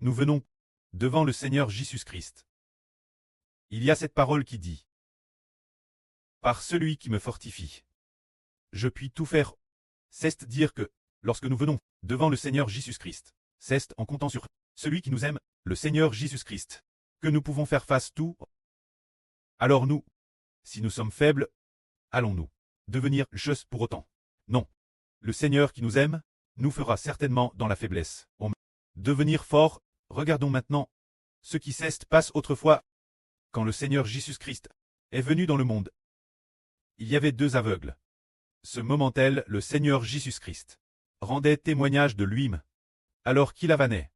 nous venons devant le Seigneur Jésus-Christ. Il y a cette parole qui dit « Par celui qui me fortifie, je puis tout faire ». C'est dire que, lorsque nous venons devant le Seigneur Jésus-Christ, c'est en comptant sur celui qui nous aime, le Seigneur Jésus-Christ, que nous pouvons faire face tout. Alors nous, si nous sommes faibles, allons-nous devenir justes pour autant? Non. Le Seigneur qui nous aime, nous fera certainement dans la faiblesse. Devenir fort, regardons maintenant ce qui passe autrefois. Quand le Seigneur Jésus-Christ est venu dans le monde, il y avait 2 aveugles. Ce moment-là, le Seigneur Jésus-Christ rendait témoignage de lui-même. Alors qu'il avanait,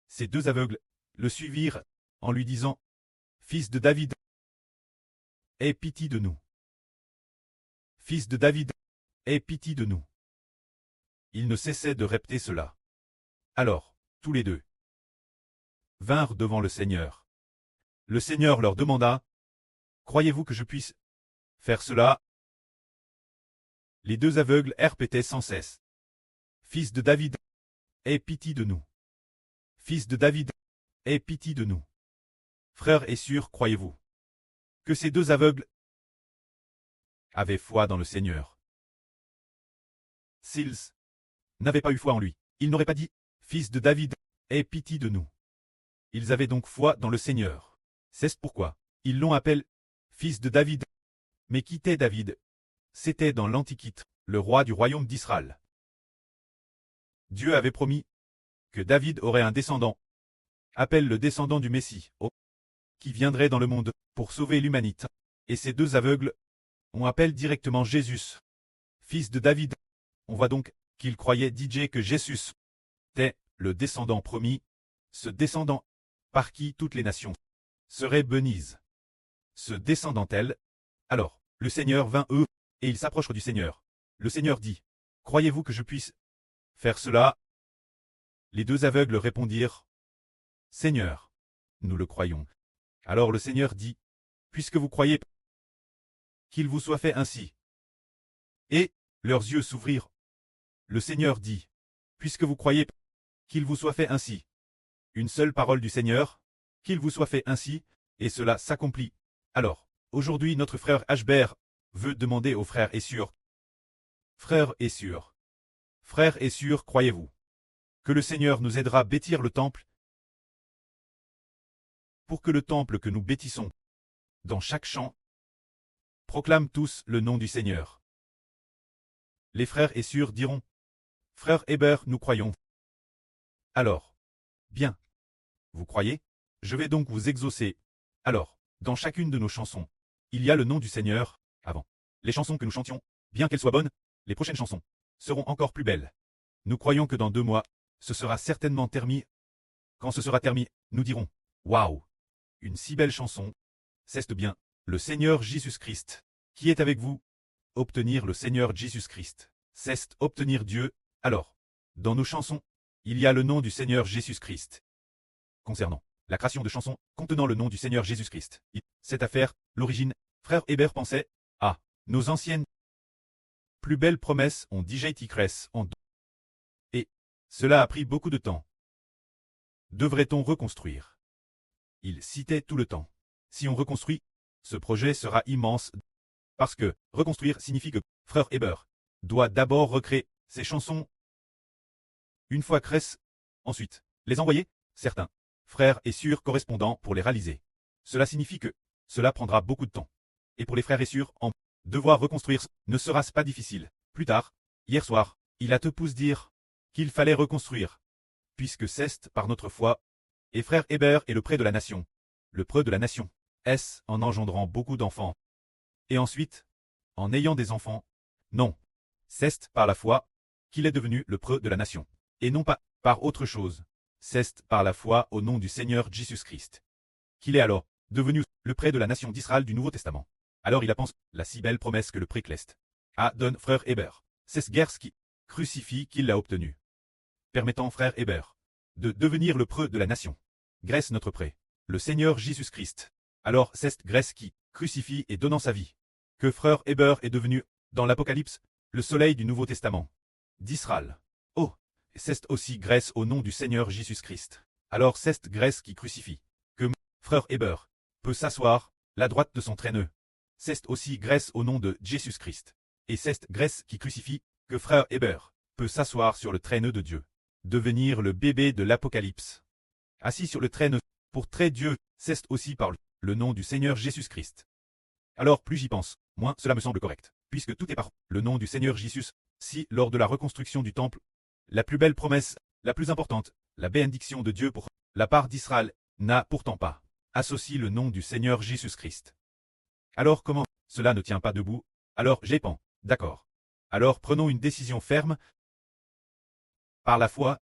ces 2 aveugles le suivirent en lui disant « Fils de David, aie pitié de nous. Fils de David, aie pitié de nous. » Il ne cessait de répéter cela. Alors, tous les 2 vinrent devant le Seigneur. Le Seigneur leur demanda « Croyez-vous que je puisse faire cela ?» Les 2 aveugles répétaient sans cesse « Fils de David, aie pitié de nous. Fils de David, aie pitié de nous. » Frères et sœurs, croyez-vous que ces 2 aveugles avaient foi dans le Seigneur? S'ils n'avaient pas eu foi en lui, ils n'auraient pas dit « Fils de David, aie pitié de nous. » Ils avaient donc foi dans le Seigneur. C'est pourquoi ils l'ont appelé « Fils de David ». Mais qui était David? C'était dans l'Antiquité, le roi du royaume d'Israël. Dieu avait promis que David aurait un descendant, appelle le descendant du Messie, qui viendrait dans le monde pour sauver l'humanité. Et ces 2 aveugles, on appelle directement Jésus, fils de David. On voit donc qu'ils croyaient DJ que Jésus était le descendant promis, ce descendant par qui toutes les nations seraient bénies. Ce descendant-elle. Alors, le Seigneur vint eux, et ils s'approchent du Seigneur. Le Seigneur dit, « Croyez-vous que je puisse faire cela ?» Les 2 aveugles répondirent, « Seigneur, nous le croyons. » Alors le Seigneur dit, « Puisque vous croyez, qu'il vous soit fait ainsi. » Et leurs yeux s'ouvrirent. Le Seigneur dit, « Puisque vous croyez, qu'il vous soit fait ainsi. » Une seule parole du Seigneur, « Qu'il vous soit fait ainsi », et cela s'accomplit. Alors, aujourd'hui notre frère Hbert veut demander aux frères et sœurs. Frères et sœurs, croyez-vous que le Seigneur nous aidera à bâtir le temple? Pour que le temple que nous bâtissons, dans chaque champ, proclame tous le nom du Seigneur. Les frères et sœurs diront, « Frère Hbert, nous croyons. » Alors, bien. Vous croyez? Je vais donc vous exaucer. Alors, dans chacune de nos chansons, il y a le nom du Seigneur. Avant les chansons que nous chantions, bien qu'elles soient bonnes, les prochaines chansons seront encore plus belles. Nous croyons que dans 2 mois, ce sera certainement terminé. Quand ce sera terminé, nous dirons, « Waouh! Une si belle chanson. » C'est bien, le Seigneur Jésus-Christ, qui est avec vous. Obtenir le Seigneur Jésus-Christ, c'est obtenir Dieu. Alors, dans nos chansons, il y a le nom du Seigneur Jésus-Christ. Concernant la création de chansons contenant le nom du Seigneur Jésus-Christ, cette affaire, l'origine, frère Hbert pensait à nos anciennes plus belles promesses ont déjà été crées en deux. Et cela a pris beaucoup de temps. Devrait-on reconstruire? Il citait tout le temps. Si on reconstruit, ce projet sera immense. Parce que reconstruire signifie que frère Hbert doit d'abord recréer ses chansons. Une fois créées, ensuite, les envoyer, certains frères et sœurs correspondants pour les réaliser. Cela signifie que cela prendra beaucoup de temps. Et pour les frères et sœurs, en devoir reconstruire ne sera-ce pas difficile. Plus tard, hier soir, il a te poussé dire qu'il fallait reconstruire. Puisque c'est par notre foi, et frère Hbert est le près de la nation. Le près de la nation, est-ce en engendrant beaucoup d'enfants? Et ensuite, en ayant des enfants? Non. C'est par la foi qu'il est devenu le près de la nation. Et non pas par autre chose. C'est par la foi au nom du Seigneur Jésus-Christ qu'il est alors devenu le près de la nation d'Israël du Nouveau Testament. Alors il a pensé la si belle promesse que le précleste a donné frère Hbert. C'est ce guerre qui crucifie qu'il l'a obtenu. Permettant frère Hbert de devenir le près de la nation. Grèce notre près, le Seigneur Jésus-Christ. Alors c'est Grèce qui crucifie et donnant sa vie. Que frère Hbert est devenu, dans l'Apocalypse, le soleil du Nouveau Testament d'Israël. Oh, c'est aussi Grèce au nom du Seigneur Jésus-Christ. Alors cette Grèce qui crucifie, que frère Héber peut s'asseoir, la droite de son traîneux. C'est aussi Grèce au nom de Jésus-Christ. Et cette Grèce qui crucifie, que frère Héber peut s'asseoir sur le traîneau de Dieu. Devenir le bébé de l'Apocalypse. Assis sur le traîneau, pour très Dieu, c'est aussi par le nom du Seigneur Jésus-Christ. Alors plus j'y pense, moins cela me semble correct, puisque tout est par le nom du Seigneur Jésus. Si, lors de la reconstruction du temple, la plus belle promesse, la plus importante, la bénédiction de Dieu pour la part d'Israël, n'a pourtant pas associé le nom du Seigneur Jésus-Christ. Alors comment cela ne tient pas debout? Alors j'ai pen, d'accord. Alors prenons une décision ferme, par la foi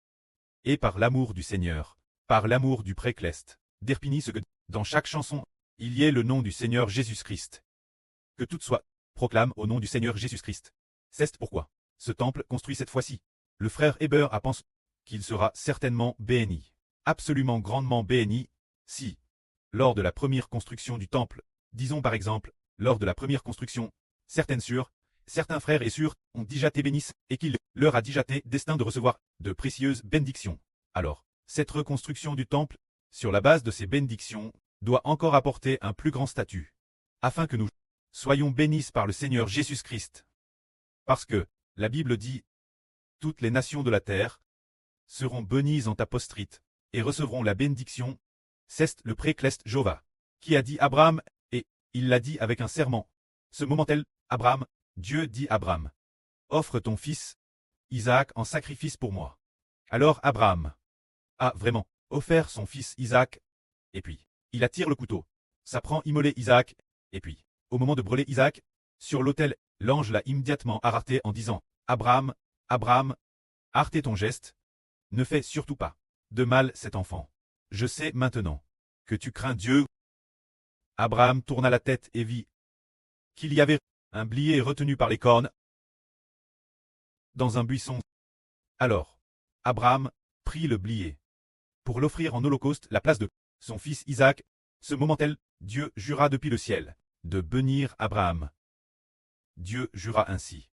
et par l'amour du Seigneur, par l'amour du précleste. D'Erpini ce que, dans chaque chanson, il y ait le nom du Seigneur Jésus-Christ. Que tout soit proclame au nom du Seigneur Jésus-Christ. C'est pourquoi ce temple construit cette fois-ci. Le frère Héber a pensé qu'il sera certainement béni, absolument grandement béni, si, lors de la première construction du temple, disons par exemple, lors de la première construction, certains frères et sœurs ont déjà été bénis et qu'il leur a déjà été destin de recevoir de précieuses bénédictions. Alors, cette reconstruction du temple, sur la base de ces bénédictions, doit encore apporter un plus grand statut, afin que nous soyons bénis par le Seigneur Jésus-Christ. Parce que, la Bible dit, toutes les nations de la terre seront bénies en ta postérité, et recevront la bénédiction. C'est le précleste Jova, qui a dit Abraham, et il l'a dit avec un serment. Ce moment-là, Abraham, Dieu dit Abraham, offre ton fils, Isaac, en sacrifice pour moi. Alors Abraham a vraiment offert son fils Isaac, et puis, il attire le couteau, s'apprend immoler Isaac, et puis, au moment de brûler Isaac, sur l'autel, l'ange l'a immédiatement arrêté en disant, Abraham, Abraham, arrête ton geste, ne fais surtout pas de mal cet enfant. Je sais maintenant que tu crains Dieu. Abraham tourna la tête et vit qu'il y avait un blier retenu par les cornes dans un buisson. Alors, Abraham prit le blier pour l'offrir en holocauste la place de son fils Isaac. Ce moment-là, Dieu jura depuis le ciel de bénir Abraham. Dieu jura ainsi.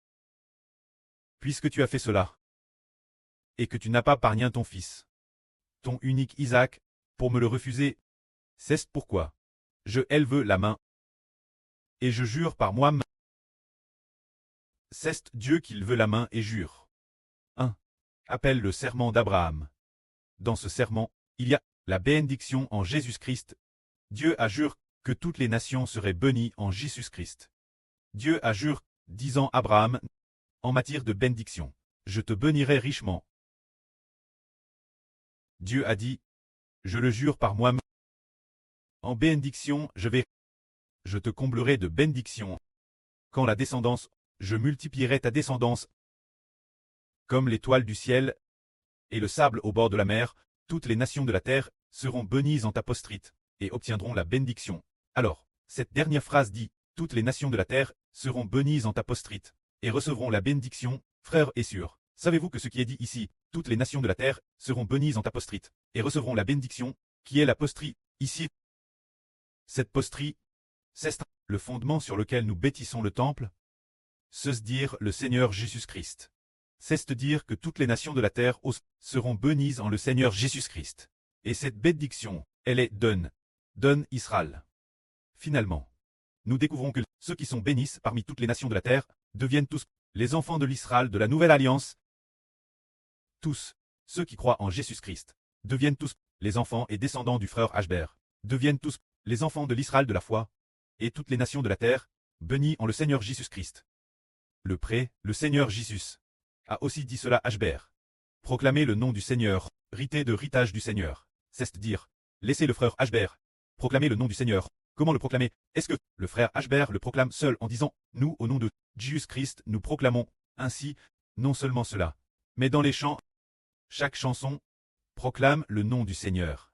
Puisque tu as fait cela, et que tu n'as pas pargné ton fils, ton unique Isaac, pour me le refuser, c'est pourquoi je élève la main, et je jure par moi-même. C'est Dieu qu'il veut la main et jure. 1. Appelle le serment d'Abraham. Dans ce serment, il y a la bénédiction en Jésus-Christ. Dieu a juré que toutes les nations seraient bénies en Jésus-Christ. Dieu a juré, disant Abraham, en matière de bénédiction, je te bénirai richement. Dieu a dit, je le jure par moi-même. En bénédiction, je te comblerai de bénédictions. Quand la descendance, je multiplierai ta descendance. Comme l'étoile du ciel et le sable au bord de la mer, toutes les nations de la terre seront bénies en ta postérité et obtiendront la bénédiction. Alors, cette dernière phrase dit, toutes les nations de la terre seront bénies en ta postérité et recevront la bénédiction, frères et sœurs. Savez-vous que ce qui est dit ici, toutes les nations de la terre seront bénies en ta postérité et recevront la bénédiction, qui est la postérité, ici. Cette postérité, c'est le fondement sur lequel nous bâtissons le temple. C'est dire le Seigneur Jésus-Christ. C'est dire que toutes les nations de la terre seront bénies en le Seigneur Jésus-Christ. Et cette bénédiction, elle est donne Israël. Finalement, nous découvrons que ceux qui sont bénis parmi toutes les nations de la terre deviennent tous les enfants de l'Israël de la Nouvelle Alliance. Tous, ceux qui croient en Jésus-Christ, deviennent tous les enfants et descendants du frère Ashber, deviennent tous les enfants de l'Israël de la foi, et toutes les nations de la terre, bénies en le Seigneur Jésus-Christ. Le Seigneur Jésus, a aussi dit cela à Ashber. Proclamez le nom du Seigneur, rité de ritage du Seigneur, c'est dire, laissez le frère Ashber proclamer le nom du Seigneur. Comment le proclamer? Est-ce que le frère Ashber le proclame seul en disant, nous, au nom de Jésus-Christ, nous proclamons ainsi, non seulement cela, mais dans les chants, chaque chanson proclame le nom du Seigneur.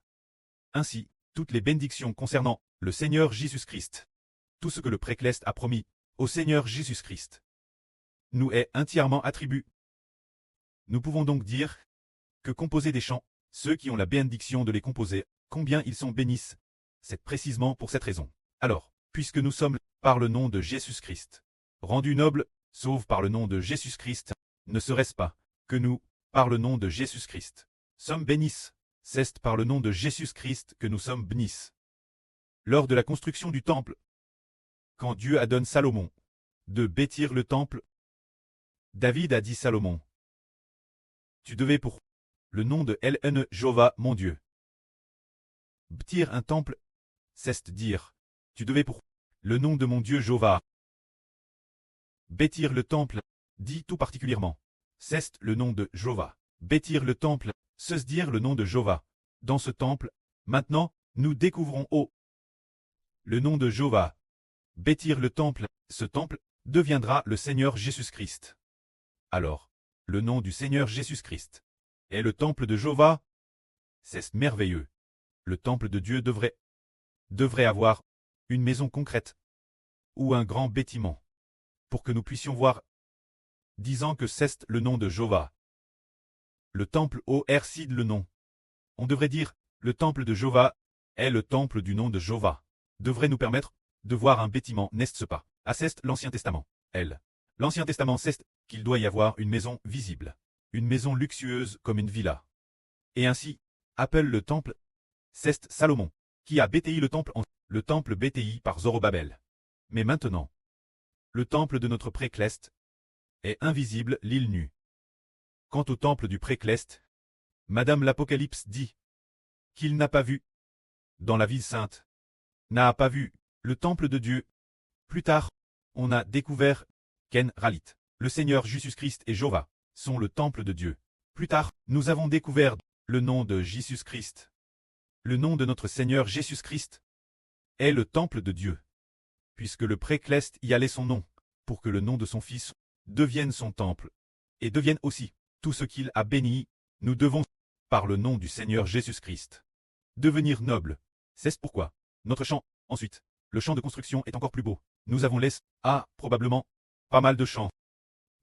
Ainsi, toutes les bénédictions concernant le Seigneur Jésus-Christ, tout ce que le précleste a promis au Seigneur Jésus-Christ, nous est entièrement attribué. Nous pouvons donc dire que composer des chants, ceux qui ont la bénédiction de les composer, combien ils sont bénis, c'est précisément pour cette raison. Alors, puisque nous sommes, par le nom de Jésus-Christ, rendus nobles, sauf par le nom de Jésus-Christ, ne serait-ce pas que nous, par le nom de Jésus-Christ, sommes bénis? c'est par le nom de Jésus-Christ que nous sommes bénis. Lors de la construction du temple, quand Dieu a donné Salomon de bâtir le temple, David a dit Salomon, tu devais pour le nom de LN Jéhovah mon Dieu. Bâtir un temple, c'est dire, tu devais pour le nom de mon Dieu Jéhovah. Bâtir le temple, dit tout particulièrement, c'est le nom de Jéhovah. Bâtir le temple, c'est dire le nom de Jéhovah. Dans ce temple, maintenant, nous découvrons le nom de Jéhovah. Bâtir le temple, ce temple deviendra le Seigneur Jésus-Christ. Alors, le nom du Seigneur Jésus-Christ est le temple de Jéhovah. C'est merveilleux. Le temple de Dieu devrait avoir une maison concrète ou un grand bâtiment pour que nous puissions voir, disant que c'est le nom de Jéhovah. Le temple cide le nom. On devrait dire, le temple de Jéhovah est le temple du nom de Jéhovah. Devrait nous permettre de voir un bâtiment, n'est-ce pas? Ah, c'est l'Ancien Testament. L'Ancien Testament, c'est qu'il doit y avoir une maison visible, une maison luxueuse comme une villa. Et ainsi, appelle le temple, c'est Salomon, qui a bâti le temple bâti par Zorobabel. Mais maintenant, le temple de notre précleste est invisible, l'île nue. Quant au temple du précleste, Madame l'Apocalypse dit qu'il n'a pas vu, dans la ville sainte, n'a pas vu le temple de Dieu. Plus tard, on a découvert qu'En Ralit, le Seigneur Jésus-Christ et Jéhovah, sont le temple de Dieu. Plus tard, nous avons découvert le nom de Jésus-Christ. Le nom de notre Seigneur Jésus-Christ est le temple de Dieu. Puisque le précleste y allait son nom, pour que le nom de son Fils devienne son temple, et devienne aussi tout ce qu'il a béni, nous devons, par le nom du Seigneur Jésus-Christ, devenir nobles. C'est pourquoi notre champ, ensuite, le champ de construction est encore plus beau. Nous avons probablement, pas mal de champs.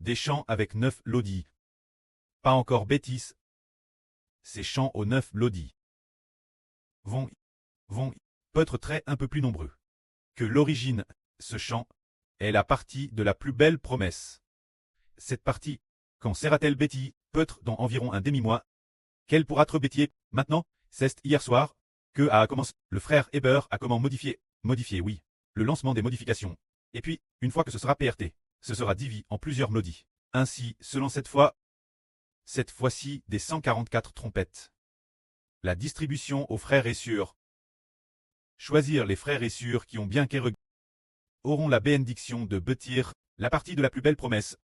Des champs avec 9 lodis. Pas encore bêtises. Ces champs aux 9 lodis vont peut-être un peu plus nombreux. Que l'origine, ce champ, est la partie de la plus belle promesse. Cette partie, quand sera-t-elle bêtie, peut-être dans environ un demi-mois. Quelle pourra être bêtier, maintenant, c'est hier soir, que a commencé, le frère Heber a comment modifier, oui, le lancement des modifications. Et puis, une fois que ce sera PRT, ce sera divisé en plusieurs mélodies. Ainsi, selon cette fois-ci des 144 trompettes. La distribution aux frères et sœurs. Choisir les frères et sœurs qui ont bien qu'éreux auront la bénédiction de bâtir la partie de la plus belle promesse.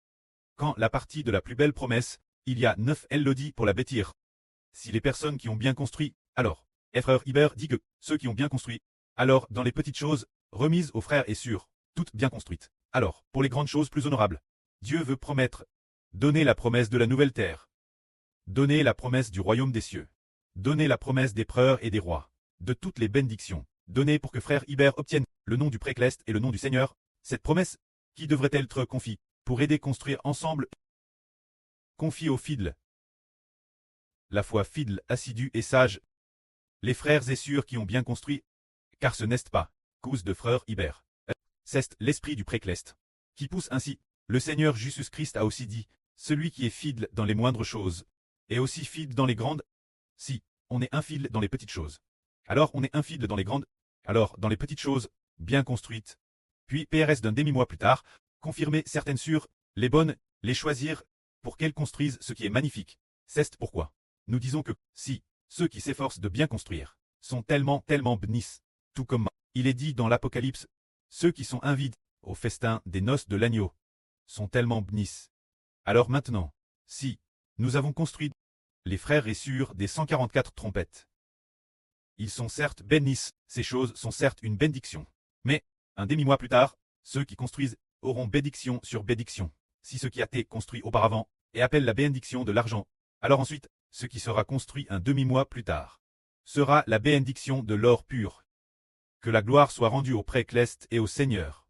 Quand la partie de la plus belle promesse, il y a 9 lodis pour la bâtir. Si les personnes qui ont bien construit, alors, frère Heber dit que ceux qui ont bien construit, alors dans les petites choses, remises aux frères et sœurs, toutes bien construites. Alors, pour les grandes choses plus honorables, Dieu veut promettre, donner la promesse de la nouvelle terre, donner la promesse du royaume des cieux, donner la promesse des preurs et des rois, de toutes les bénédictions, donner pour que frère Heber obtienne le nom du précleste et le nom du Seigneur, cette promesse, qui devrait être confiée, pour aider construire ensemble, confie aux fidèles. La foi fidèle, assidue et sage, les frères et sœurs qui ont bien construit, car ce n'est pas cause de frère Heber. C'est l'esprit du précleste, qui pousse ainsi. Le Seigneur Jésus-Christ a aussi dit, celui qui est fidèle dans les moindres choses, est aussi fidèle dans les grandes. Si on est infidèle dans les petites choses, alors on est infidèle dans les grandes. Alors, dans les petites choses, bien construites. Puis, PRS d'un demi-mois plus tard, confirmer certaines sur les bonnes, les choisir, pour qu'elles construisent ce qui est magnifique. C'est pourquoi nous disons que, si, ceux qui s'efforcent de bien construire, sont tellement bénis, tout comme il est dit dans l'Apocalypse, ceux qui sont invités au festin des noces de l'agneau, sont tellement bénis. Alors maintenant, si, nous avons construit les frères et sœurs des 144 trompettes. Ils sont certes bénis, ces choses sont certes une bénédiction. Mais, un demi-mois plus tard, ceux qui construisent auront bénédiction sur bénédiction. Si ce qui a été construit auparavant, et appelle la bénédiction de l'argent, alors ensuite, ce qui sera construit un demi-mois plus tard, sera la bénédiction de l'or pur. Que la gloire soit rendue au précleste et au Seigneur.